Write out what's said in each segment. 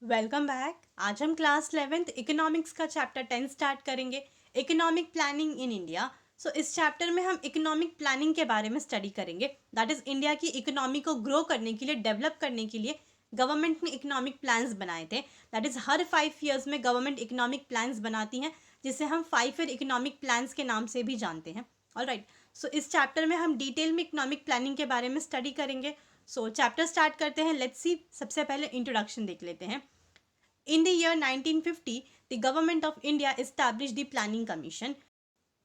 Welcome back. आज हम class 11th economics का चैप्टर 10 स्टार्ट करेंगे, इकोनॉमिक प्लानिंग इन इंडिया। इस चैप्टर में हम इकोनॉमिक प्लानिंग के बारे में स्टडी करेंगे। दैट इज इंडिया की इकोनॉमी को ग्रो करने के लिए, डेवलप करने के लिए गवर्नमेंट ने इकोनॉमिक प्लान्स बनाए थे। दैट इज हर 5 ईयर्स में गवर्नमेंट इकोनॉमिक प्लान्स बनाती हैं, जिसे हम 5 ईयर इकोनॉमिक प्लान्स के नाम से भी जानते हैं। ऑलराइट, इस चैप्टर में हम डिटेल में इकोनॉमिक प्लानिंग के बारे में स्टडी करेंगे। चैप्टर स्टार्ट करते हैं। लेट्स सी, सबसे पहले इंट्रोडक्शन देख लेते हैं। In the year 1950, the government of India established the Planning Commission.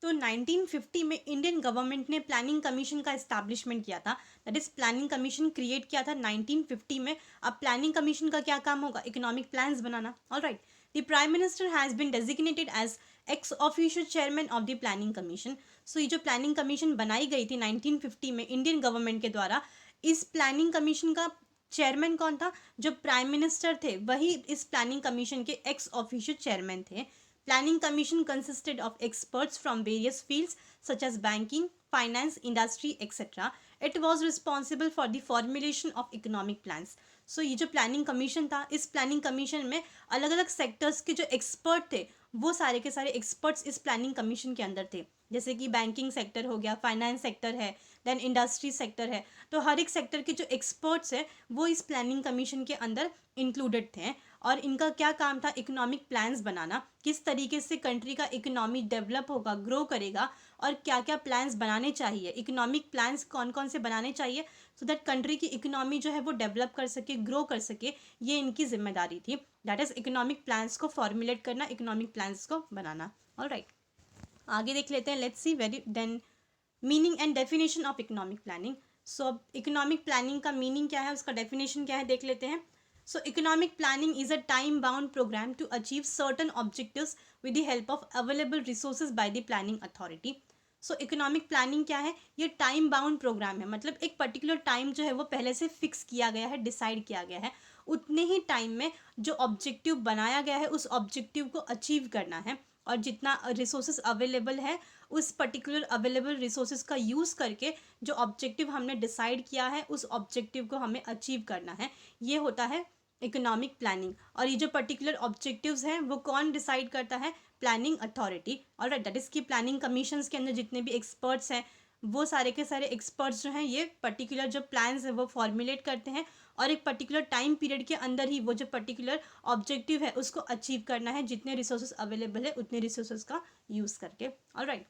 तो 1950 में इंडियन गवर्नमेंट ने प्लानिंग कमीशन का इस्टेब्लिशमेंट किया था। That is planning commission create किया था 1950 में। अब प्लानिंग कमीशन का क्या काम होगा? इकोनॉमिक प्लान्स बनाना। Alright, the prime minister has been designated as ex officio chairman of the planning commission. ये जो प्लानिंग कमीशन बनाई गई थी 1950 में इंडियन गवर्नमेंट के द्वारा, इस प्लानिंग कमीशन का चेयरमैन कौन था? जो प्राइम मिनिस्टर थे वही इस प्लानिंग कमीशन के एक्स ऑफिशियल चेयरमैन थे। Planning Commission consisted of experts from various fields such as banking, finance, industry, etc. It was responsible for the formulation of economic plans. ये जो प्लानिंग कमीशन था, इस planning commission में अलग अलग sectors के जो एक्सपर्ट थे, वो सारे के सारे एक्सपर्ट्स इस प्लानिंग कमीशन के अंदर थे। जैसे कि बैंकिंग सेक्टर हो गया, फाइनेंस सेक्टर है, देन इंडस्ट्री सेक्टर है। तो हर एक सेक्टर के जो एक्सपर्ट्स हैं वो इस प्लानिंग कमीशन के अंदर इंक्लूडेड थे। और इनका क्या काम था? इकोनॉमिक प्लान्स बनाना, किस तरीके से कंट्री का इकोनॉमी डेवलप होगा, ग्रो करेगा, और क्या क्या प्लान्स बनाने चाहिए, इकोनॉमिक प्लान्स कौन कौन से बनाने चाहिए, सो दैट कंट्री की इकोनॉमी जो है वो डेवलप कर सके, ग्रो कर सके। ये इनकी जिम्मेदारी थी। दैट इज इकोनॉमिक प्लान्स को फॉर्मुलेट करना, इकोनॉमिक प्लान्स को बनाना। ऑलराइट, आगे देख लेते हैं। Let's see very then meaning and definition of economic planning. अब इकोनॉमिक प्लानिंग का मीनिंग क्या है, उसका डेफिनेशन क्या है, देख लेते हैं। Economic planning is a time-bound program to achieve certain objectives with the help of available resources by the planning authority. Economic planning क्या है? ये टाइम बाउंड प्रोग्राम है, मतलब एक पर्टिकुलर टाइम जो है वो पहले से फिक्स किया गया है, डिसाइड किया गया है। उतने ही टाइम में जो ऑब्जेक्टिव बनाया गया है उस ऑब्जेक्टिव को अचीव करना है, और जितना रिसोर्सेज अवेलेबल है उस पर्टिकुलर अवेलेबल रिसोर्सेज का यूज़ करके जो ऑब्जेक्टिव हमने डिसाइड किया है उस ऑब्जेक्टिव को हमें अचीव करना है। ये होता है इकोनॉमिक प्लानिंग। और ये जो पर्टिकुलर ऑब्जेक्टिव्स हैं वो कौन डिसाइड करता है? Planning authority. Alright, that is की प्लानिंग कमीशंस के अंदर जितने भी एक्सपर्ट्स हैं वो सारे के सारे एक्सपर्ट्स जो हैं ये पर्टिकुलर जो प्लान्स हैं वो फॉर्मुलेट करते हैं, और एक पर्टिकुलर टाइम पीरियड के अंदर ही वो जो पर्टिकुलर ऑब्जेक्टिव है उसको अचीव करना है, जितने रिसोर्सेज अवेलेबल है उतने रिसोर्सेज का यूज़ करके। ऑलराइट,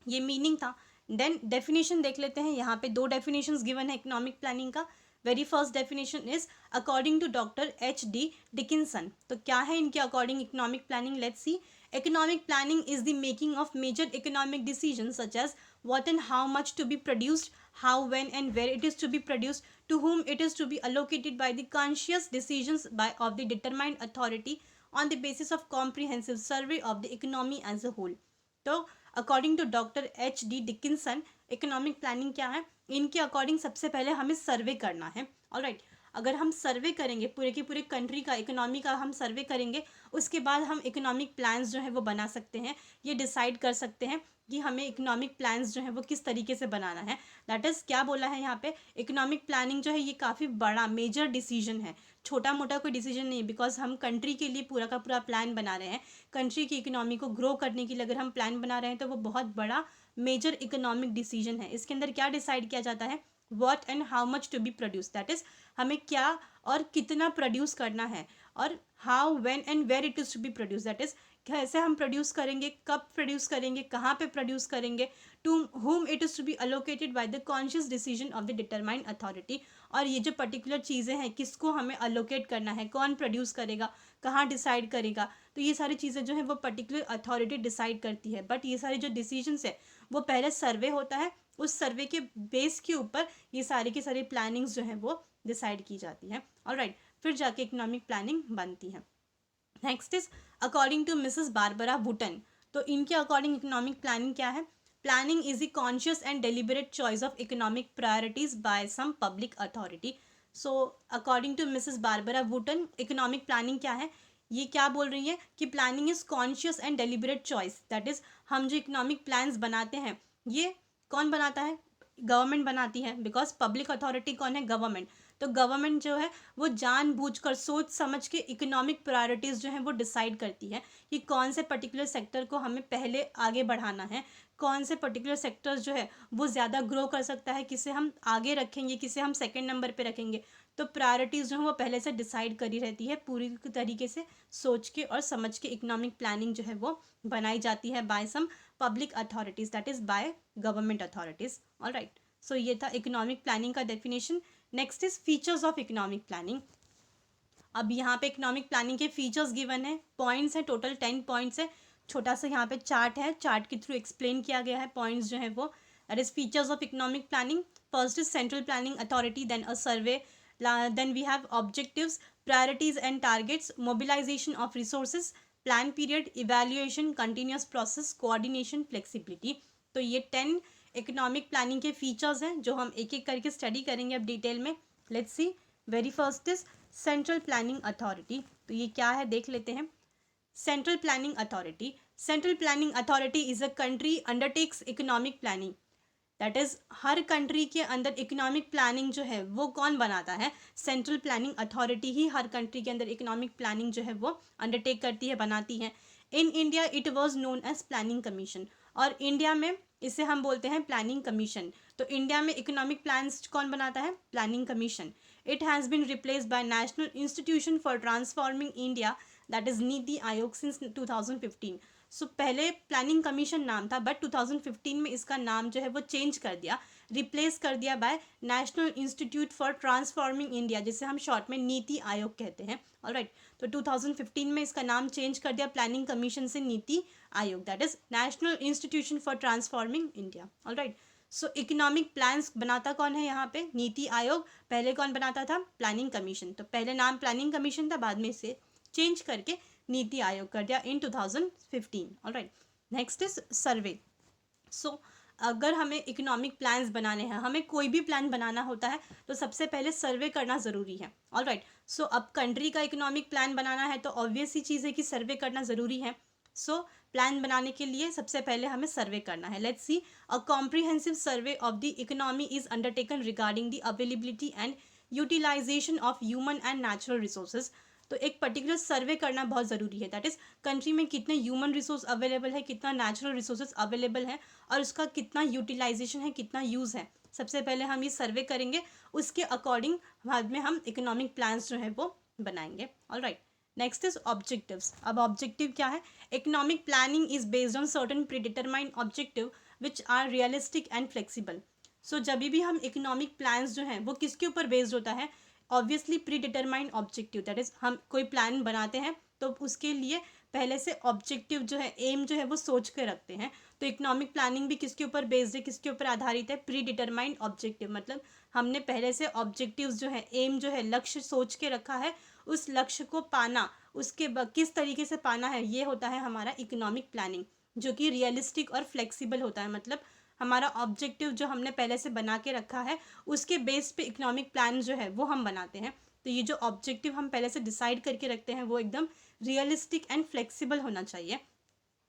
ये मीनिंग था। देन डेफिनेशन देख लेते हैं। यहाँ पे 2 डेफिनेशंस गिवन है इकोनॉमिक प्लानिंग का। Very first definition is according to doctor H.D. Dickinson. तो क्या है इनके according economic planning? Let's see. Economic planning is the making of major economic decision such as what and how much to be produced, how, when and where it is to be produced, to whom it is to be allocated by the conscious decisions of the determined authority on the basis of comprehensive survey of the economy as a whole. तो according to doctor H.D. Dickinson economic planning क्या है? इनके according सबसे पहले हमें survey करना है। Alright, अगर हम सर्वे करेंगे पूरे की पूरे कंट्री का इकोनॉमी का हम सर्वे करेंगे, उसके बाद हम इकोनॉमिक प्लान्स जो है वो बना सकते हैं। ये डिसाइड कर सकते हैं कि हमें इकोनॉमिक प्लान्स जो है वो किस तरीके से बनाना है। दैट इज़ क्या बोला है यहाँ पे? इकोनॉमिक प्लानिंग जो है ये काफ़ी बड़ा मेजर डिसीजन है, छोटा मोटा कोई डिसीजन नहीं, बिकॉज हम कंट्री के लिए पूरा का पूरा प्लान बना रहे हैं। कंट्री की इकोनॉमी को ग्रो करने के लिए अगर हम प्लान बना रहे हैं तो वो बहुत बड़ा मेजर इकोनॉमिक डिसीजन है। इसके अंदर क्या डिसाइड किया जाता है? What and how much to be produce, that is हमें क्या और कितना प्रोड्यूस करना है, और how, when and where it is to be produce, that is कैसे हम प्रोड्यूस करेंगे, कब प्रोड्यूस करेंगे, कहाँ पे प्रोड्यूस करेंगे, to whom it is to be allocated by the conscious decision of the determined authority. और ये जो पर्टिकुलर चीज़ें हैं किसको हमें अलोकेट करना है, कौन प्रोड्यूस करेगा, कहाँ डिसाइड करेगा, तो ये सारी चीज़ें जो है वो पर्टिकुलर अथॉरिटी डिसाइड करती है। बट ये सारे जो डिसीजंस है वो पहले सर्वे होता है, उस सर्वे के बेस के ऊपर ये सारी की सारी प्लानिंग्स जो है वो डिसाइड की जाती है। ऑलराइट, फिर जाके इकोनॉमिक प्लानिंग बनती है। Next is according to Mrs Barbara Wootton. तो इनके अकॉर्डिंग इकोनॉमिक प्लानिंग क्या है? Planning is the conscious and deliberate choice of economic priorities by some public authority. According to Mrs Barbara Wootton economic planning क्या है? ये क्या बोल रही है कि planning is conscious and deliberate choice, that is हम जो इकोनॉमिक प्लान्स बनाते हैं ये कौन बनाता है? गवर्नमेंट बनाती है, बिकॉज पब्लिक अथॉरिटी कौन है? गवर्नमेंट। तो गवर्नमेंट जो है वो जानबूझकर सोच समझ के इकोनॉमिक प्रायोरिटीज़ जो हैं वो डिसाइड करती है कि कौन से पर्टिकुलर सेक्टर को हमें पहले आगे बढ़ाना है, कौन से पर्टिकुलर सेक्टर्स जो है वो ज़्यादा ग्रो कर सकता है, किसे हम आगे रखेंगे, किसे हम सेकेंड नंबर पे रखेंगे। तो प्रायोरिटीज़ जो है वो पहले से डिसाइड करी रहती है, पूरी तरीके से सोच के और समझ के इकोनॉमिक प्लानिंग जो है वो बनाई जाती है by some public authorities, that is by government authorities. Alright, so ये था इकोनॉमिक प्लानिंग का definition. Next is features of economic planning. अब यहाँ पे इकोनॉमिक प्लानिंग के फीचर्स गिवन है, पॉइंट्स हैं, टोटल 10 पॉइंट्स है। छोटा सा यहाँ पे चार्ट है, चार्ट के थ्रू एक्सप्लेन किया गया है पॉइंट्स जो है वो। That is features of economic planning. First is central planning authority, then a survey, then we have objectives, priorities and targets, mobilisation of resources, plan period, evaluation, continuous process, coordination, flexibility. तो ये 10 economic planning के features हैं जो हम एक एक करके study करेंगे अब डिटेल में। Let's see, very first is central planning authority. तो ये क्या है देख लेते हैं। Central planning authority, central planning authority is a country undertakes economic planning. That is her country के अंदर इकोनॉमिक प्लानिंग जो है वो कौन बनाता है, सेंट्रल प्लानिंग अथॉरिटी ही हर कंट्री के अंदर इकोनॉमिक प्लानिंग जो है वो अंडरटेक करती है, बनाती है। In India it was known as planning commission, और इंडिया में इसे हम बोलते हैं प्लानिंग कमीशन। तो इंडिया में इकोनॉमिक प्लान्स कौन बनाता है, planning commission. It has been replaced by national institution for transforming India, that is NITI Aayog, since 2015। सो पहले प्लानिंग कमीशन नाम था, बट 2015 में इसका नाम जो है वो चेंज कर दिया, रिप्लेस कर दिया by national institute for transforming India, जिसे हम शॉर्ट में नीति आयोग कहते हैं। ऑलराइट, तो 2015 में इसका नाम चेंज कर दिया प्लानिंग कमीशन से NITI Aayog, that is national institution for transforming India. Alright, so economic plans बनाता कौन है यहाँ पे, नीति आयोग। पहले कौन बनाता था, प्लानिंग कमीशन। तो पहले नाम प्लानिंग कमीशन था, बाद में इसे चेंज करके नीति आयोग कर दिया इन 2015। ऑलराइट, नेक्स्ट इज सर्वे। सो अगर हमें इकोनॉमिक प्लान्स बनाने हैं, हमें कोई भी प्लान बनाना होता है तो सबसे पहले सर्वे करना ज़रूरी है। ऑलराइट, सो अब कंट्री का इकोनॉमिक प्लान बनाना है तो ऑब्वियस ही चीज़ है कि सर्वे करना ज़रूरी है। सो प्लान बनाने के लिए सबसे पहले हमें सर्वे करना है। Let's see, a comprehensive survey of the economy is undertaken regarding the availability and utilisation of human and natural resources. तो एक पर्टिकुलर सर्वे करना बहुत ज़रूरी है, दैट इज़ कंट्री में कितने ह्यूमन रिसोर्स अवेलेबल है, कितना नेचुरल रिसोर्सेज अवेलेबल है, और उसका कितना यूटिलाइजेशन है, कितना यूज़ है। सबसे पहले हम ये सर्वे करेंगे, उसके अकॉर्डिंग बाद में हम इकोनॉमिक प्लान्स जो है वो बनाएंगे। Alright, next is objectives. अब ऑब्जेक्टिव क्या है, economic planning is based on certain predetermined objective which are realistic and flexible. So जब भी हम इकोनॉमिक प्लान्स जो हैं वो किसके ऊपर बेस्ड होता है, obviously pre determined objective, that is हम कोई प्लान बनाते हैं तो उसके लिए पहले से ऑब्जेक्टिव जो है, एम जो है वो सोच के रखते हैं। तो इकोनॉमिक प्लानिंग भी किसके ऊपर बेस्ड है, किसके ऊपर आधारित है, प्री डिटरमाइंड ऑब्जेक्टिव। मतलब हमने पहले से ऑब्जेक्टिव्स जो है, एम जो है, लक्ष्य सोच के रखा है, उस लक्ष्य को पाना, उसके किस तरीके से पाना है, ये होता है हमारा इकोनॉमिक प्लानिंग, जो कि रियलिस्टिक और फ्लेक्सिबल होता है। मतलब हमारा ऑब्जेक्टिव जो हमने पहले से बना के रखा है उसके बेस पे इकोनॉमिक प्लान जो है वो हम बनाते हैं। तो ये जो ऑब्जेक्टिव हम पहले से डिसाइड करके रखते हैं वो एकदम रियलिस्टिक एंड फ्लेक्सिबल होना चाहिए,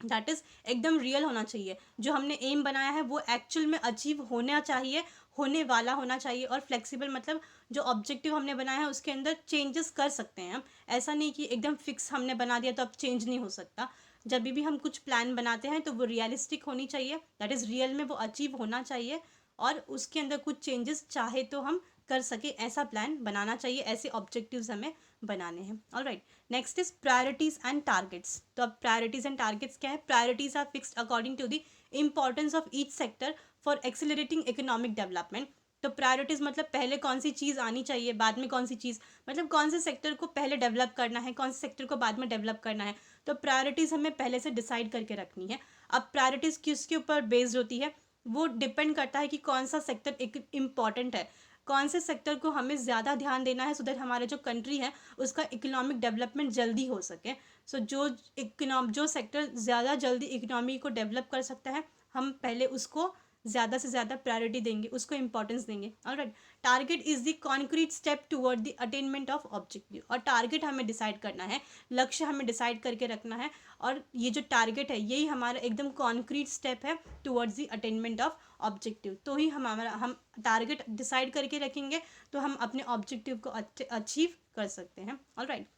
दैट इज़ एकदम रियल होना चाहिए। जो हमने एम बनाया है वो एक्चुअल में अचीव होना चाहिए, होने वाला होना चाहिए। और फ्लेक्सिबल मतलब जो ऑब्जेक्टिव हमने बनाया है उसके अंदर चेंजेस कर सकते हैं हम, ऐसा नहीं कि एकदम फिक्स हमने बना दिया तो अब चेंज नहीं हो सकता। जब भी हम कुछ प्लान बनाते हैं तो वो रियलिस्टिक होनी चाहिए, दैट इज़ रियल में वो अचीव होना चाहिए, और उसके अंदर कुछ चेंजेस चाहे तो हम कर सके, ऐसा प्लान बनाना चाहिए, ऐसे ऑब्जेक्टिव्स हमें बनाने हैं। Alright, next is priorities and targets. तो अब प्रायोरिटीज एंड टारगेट्स क्या है, priorities are fixed according to the importance of each sector for accelerating economic development. तो प्रायोरिटीज मतलब पहले कौन सी चीज़ आनी चाहिए, बाद में कौन सी चीज़, मतलब कौन से सेक्टर को पहले डेवलप करना है, कौन से सेक्टर को बाद में डेवलप करना है। तो प्रायोरिटीज़ हमें पहले से डिसाइड करके रखनी है। अब प्रायोरिटीज़ किसके ऊपर बेस्ड होती है, वो डिपेंड करता है कि कौन सा सेक्टर एक इम्पॉर्टेंट है, कौन से सेक्टर को हमें ज़्यादा ध्यान देना है, सो दैट हमारा जो कंट्री है उसका इकोनॉमिक डेवलपमेंट जल्दी हो सके। सो जो सेक्टर ज़्यादा जल्दी इकोनॉमी को डेवलप कर सकता है हम पहले उसको ज़्यादा से ज़्यादा प्रायोरिटी देंगे, उसको इंपॉर्टेंस देंगे। Alright, target is the concrete step toward the attainment of objective, और टारगेट हमें डिसाइड करना है, लक्ष्य हमें डिसाइड करके रखना है, और ये जो टारगेट है यही हमारा एकदम कॉन्क्रीट स्टेप है towards the attainment of objective. तो ही हम टारगेट डिसाइड करके रखेंगे तो हम अपने ऑब्जेक्टिव को अचीव कर सकते हैं। Alright,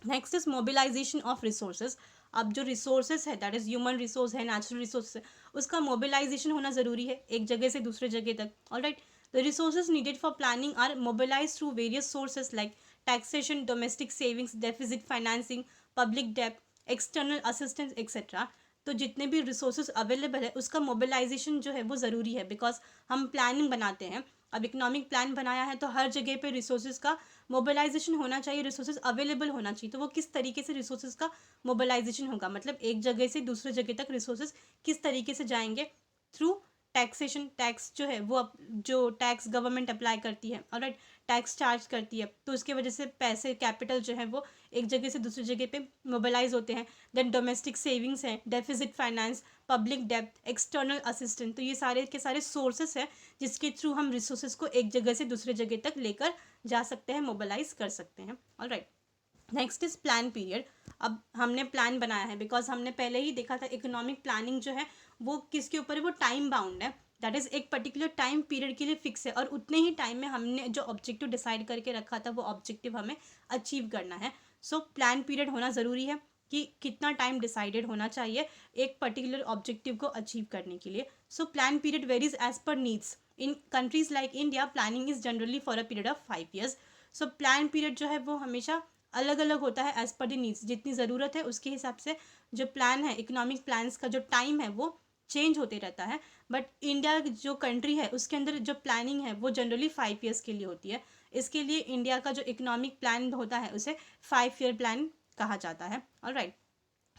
next is mobilisation of resources. अब जो रिसोर्सेज है दैट इज ह्यूमन रिसोर्स है, नेचुरल रिसोर्स है, उसका मोबिलाइजेशन होना ज़रूरी है एक जगह से दूसरे जगह तक। Alright, the resources needed for planning are mobilise through various sources like taxation, domestic savings, deficit financing, public डेब्ट, एक्सटर्नल असिस्टेंस एक्सेट्रा। तो जितने भी रिसोर्सेज अवेलेबल है उसका मोबिलाइजेशन जो है वो ज़रूरी है, बिकॉज हम प्लानिंग बनाते हैं। अब इकोनॉमिक प्लान बनाया है तो हर जगह पे रिसोर्सेज का मोबिलाइजेशन होना चाहिए, रिसोर्सेज अवेलेबल होना चाहिए। तो वो किस तरीके से रिसोर्सेज का मोबिलाइजेशन होगा, मतलब एक जगह से दूसरे जगह तक रिसोर्सेज किस तरीके से जाएंगे, थ्रू टैक्सेशन। टैक्स जो है वो जो टैक्स गवर्नमेंट अप्लाई करती है, ऑलराइट, टैक्स चार्ज करती है, तो उसके वजह से पैसे, कैपिटल जो है वो एक जगह से दूसरी जगह पे मोबिलाइज होते हैं। देन डोमेस्टिक सेविंग्स हैं, डेफिसिट फाइनेंस, पब्लिक डेब्ट, एक्सटर्नल असिस्टेंट। तो ये सारे के सारे सोर्सेस हैं जिसके थ्रू हम रिसोर्सेज को एक जगह से दूसरे जगह तक लेकर जा सकते हैं, मोबिलाइज कर सकते हैं। Alright, next is plan period. अब हमने प्लान बनाया है, बिकॉज हमने पहले ही देखा था इकोनॉमिक प्लानिंग जो है वो किसके ऊपर है, वो टाइम बाउंड है। दैट इज एक पर्टिकुलर टाइम पीरियड के लिए फिक्स है, और उतने ही टाइम में हमने जो ऑब्जेक्टिव डिसाइड करके रखा था वो ऑब्जेक्टिव हमें अचीव करना है। सो प्लान पीरियड होना ज़रूरी है कि कितना टाइम डिसाइडेड होना चाहिए एक पर्टिकुलर ऑब्जेक्टिव को अचीव करने के लिए। So plan period varies as per needs. In countries like India planning is generally for a period of 5 years. So plan period जो है वो हमेशा अलग अलग होता है एज पर द नीड्स, जितनी ज़रूरत है उसके हिसाब से जो प्लान है, इकोनॉमिक प्लान्स का जो टाइम है वो चेंज होते रहता है। बट इंडिया जो कंट्री है उसके अंदर जो प्लानिंग है वो जनरली 5 ईयर्स के लिए होती है। इसके लिए इंडिया का जो इकोनॉमिक प्लान होता है उसे 5 ईयर प्लान कहा जाता है। Alright,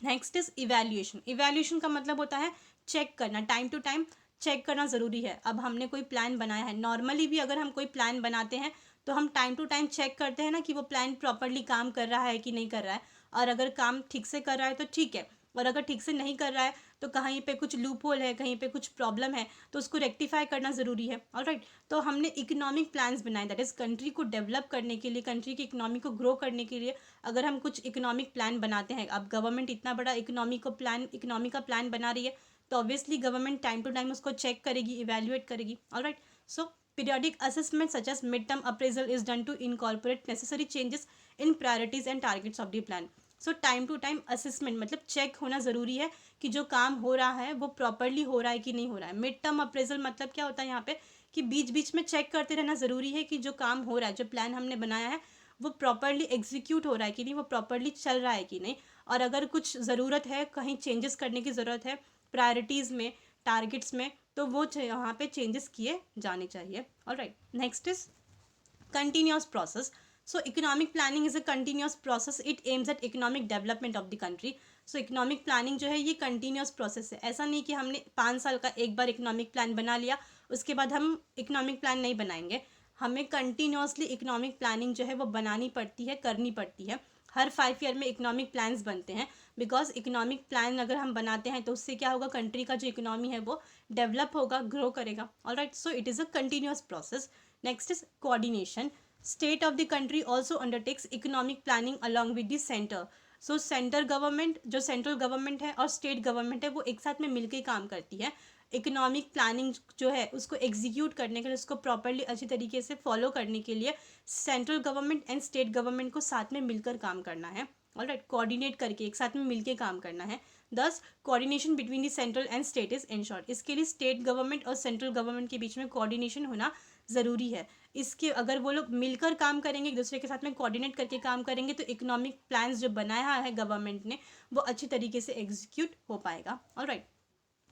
next is evaluation. Evaluation का मतलब होता है चेक करना, टाइम टू टाइम चेक करना ज़रूरी है। अब हमने कोई प्लान बनाया है, नॉर्मली भी अगर हम कोई प्लान बनाते हैं तो हम टाइम टू टाइम चेक करते हैं ना कि वो प्लान प्रॉपरली काम कर रहा है कि नहीं कर रहा है, और अगर काम ठीक से कर रहा है तो ठीक है, और अगर ठीक से नहीं कर रहा है तो कहीं पे कुछ लूप होल है, कहीं पे कुछ प्रॉब्लम है, तो उसको रेक्टिफाई करना ज़रूरी है। ऑलराइट, तो हमने इकोनॉमिक प्लान्स बनाए, दैट इज़ कंट्री को डेवलप करने के लिए, कंट्री की इकोनॉमी को ग्रो करने के लिए अगर हम कुछ इकोनॉमिक प्लान बनाते हैं। अब गवर्नमेंट इतना बड़ा इकोनॉमी का प्लान बना रही है तो obviously government time to time उसको चेक करेगी, इवेल्युएट करेगी। Alright, so periodic assessment such as midterm appraisal is done to incorporate necessary changes in priorities and targets of the plan. So time to time assessment मतलब check होना ज़रूरी है कि जो काम हो रहा है वो प्रॉपरली हो रहा है कि नहीं हो रहा है। मिड टर्म अप्रेजल मतलब क्या होता है यहाँ पे कि बीच बीच में चेक करते रहना ज़रूरी है कि जो काम हो रहा है, जो प्लान हमने बनाया है वो प्रॉपरली एग्जीक्यूट हो रहा है कि नहीं, वो प्रॉपरली चल रहा है कि नहीं, और अगर कुछ ज़रूरत है, कहीं चेंजेस करने की ज़रूरत है प्रायोरिटीज़ में, टारगेट्स में, तो वो यहाँ पे चेंजेस किए जाने चाहिए। Alright, next is continuous process. So economic planning is a continuous process. It aims at economic development of the country. So economic planning जो है ये continuous process है। ऐसा नहीं कि हमने 5 साल का एक बार economic plan बना लिया उसके बाद हम economic plan नहीं बनाएंगे। हमें continuously economic planning जो है वो बनानी पड़ती है, करनी पड़ती है। हर 5 ईयर में इकोनॉमिक प्लान्स बनते हैं, बिकॉज इकोनॉमिक प्लान अगर हम बनाते हैं तो उससे क्या होगा, कंट्री का जो इकोनॉमी है वो डेवलप होगा, ग्रो करेगा। Alright, so it is a continuous process. Next is coordination. State of the country also undertakes economic planning along with the centre. So centre government, जो सेंट्रल गवर्नमेंट है और state government है वो एक साथ में मिलकर काम करती है। इकोनॉमिक प्लानिंग जो है उसको एग्जीक्यूट करने के लिए, उसको प्रॉपरली अच्छी तरीके से फॉलो करने के लिए central government and state government को साथ में मिलकर काम करना है। ऑलराइट, कोऑर्डिनेट करके एक साथ में मिलकर काम करना है। दस coordination between the central and state is insured. इसके लिए स्टेट गवर्नमेंट और सेंट्रल गवर्नमेंट के बीच में कोऑर्डिनेशन होना ज़रूरी है। इसके अगर वो लोग मिलकर काम करेंगे, एक दूसरे के साथ में कोऑर्डिनेट करके काम करेंगे तो इकोनॉमिक प्लान्स जो बनाया है गवर्नमेंट ने वो अच्छी तरीके से एग्जीक्यूट हो पाएगा। Alright,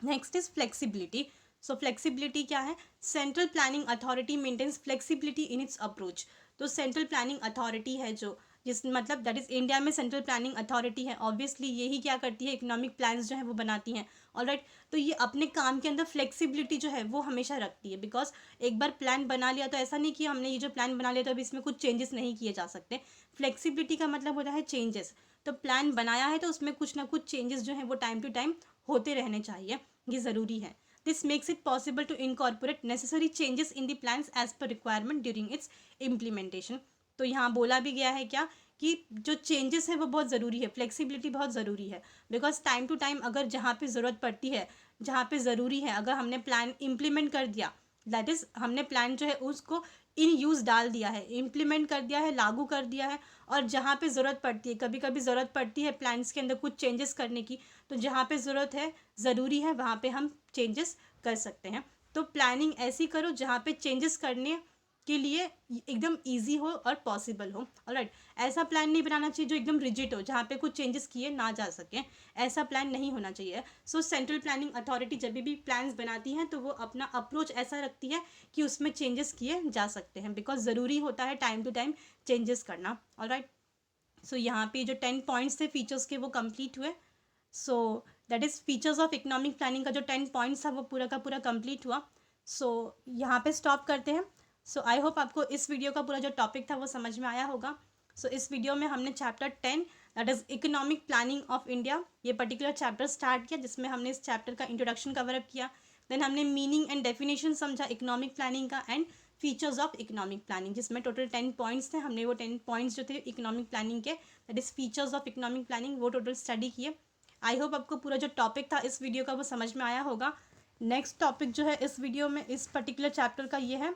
next is flexibility. So flexibility क्या है, central planning authority maintains flexibility in its approach. तो सेंट्रल प्लानिंग अथॉरिटी है जो, जिस मतलब दैट इज इंडिया में सेंट्रल प्लानिंग अथॉरिटी है, ऑब्वियसली यही क्या करती है, इकोनॉमिक प्लान्स जो है वो बनाती हैं। ऑलराइट, तो ये अपने काम के अंदर फ्लेक्सिबिलिटी जो है वो हमेशा रखती है, बिकॉज एक बार प्लान बना लिया तो ऐसा नहीं कि हमने ये जो प्लान बना लिया तो अभी इसमें कुछ चेंजेस नहीं किए जा सकते। फ्लेक्सिबिलिटी का मतलब होता है चेंजेस। तो प्लान बनाया है तो उसमें कुछ ना कुछ चेंजेस जो है वो टाइम टू टाइम होते रहने चाहिए, ये ज़रूरी है। This makes it possible to incorporate necessary changes in the plans as per requirement during its implementation. तो यहाँ बोला भी गया है क्या कि जो चेंजेस है वो बहुत ज़रूरी है, फ्लेक्सिबिलिटी बहुत ज़रूरी है, बिकॉज टाइम टू टाइम अगर जहाँ पे ज़रूरत पड़ती है, जहाँ पे ज़रूरी है, अगर हमने प्लान इम्प्लीमेंट कर दिया, दैट इज़ हमने प्लान जो है उसको इन यूज़ डाल दिया है, इम्प्लीमेंट कर दिया है, लागू कर दिया है, और जहाँ पे ज़रूरत पड़ती है, कभी कभी ज़रूरत पड़ती है प्लान्स के अंदर कुछ चेंजेस करने की, तो जहाँ पे ज़रूरत है, ज़रूरी है, वहाँ पे हम चेंजेस कर सकते हैं। तो प्लानिंग ऐसी करो जहाँ पे चेंजेस करने के लिए एकदम इजी हो और पॉसिबल हो। ऑलराइट, ऐसा प्लान नहीं बनाना चाहिए जो एकदम रिजिड हो, जहाँ पे कुछ चेंजेस किए ना जा सके, ऐसा प्लान नहीं होना चाहिए। सो सेंट्रल प्लानिंग अथॉरिटी जब भी प्लान्स बनाती हैं तो वो अपना अप्रोच ऐसा रखती है कि उसमें चेंजेस किए जा सकते हैं, बिकॉज ज़रूरी होता है टाइम टू टाइम चेंजेस करना। ऑलराइट, सो यहाँ पे जो 10 पॉइंट्स थे फीचर्स के वो कंप्लीट हुए। So that is features of economic planning का जो 10 पॉइंट्स था वो पूरा का पूरा कंप्लीट हुआ। सो यहाँ पे स्टॉप करते हैं। सो आई होप आपको इस वीडियो का पूरा जो टॉपिक था वो समझ में आया होगा। सो इस वीडियो में हमने chapter 10 that is economic planning of India, ये पर्टिकुलर चैप्टर स्टार्ट किया, जिसमें हमने इस चैप्टर का इंट्रोडक्शन कवर अप किया। देन हमने मीनिंग एंड डेफिनेशन समझा इकोनॉमिक प्लानिंग का, and features of economic planning, जिसमें टोटल 10 पॉइंट्स थे। हमने वो 10 पॉइंट्स जो थे इकोनॉमिक प्लानिंग के, that is features of economic planning, वो टोटल स्टडी किए। आई होप आपको पूरा जो टॉपिक था इस वीडियो का वो समझ में आया होगा। नेक्स्ट टॉपिक जो है इस वीडियो में इस पर्टिकुलर चैप्टर का ये है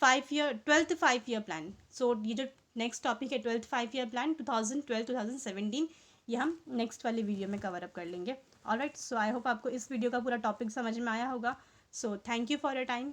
12th 5 ईयर प्लान। सो ये जो नेक्स्ट टॉपिक है 12th 5 ईयर प्लान 2012-2017, ये हम नेक्स्ट वाली वीडियो में कवर अप कर लेंगे। ऑलराइट, सो आई होप आपको इस वीडियो का पूरा टॉपिक समझ में आया होगा। So thank you for your time.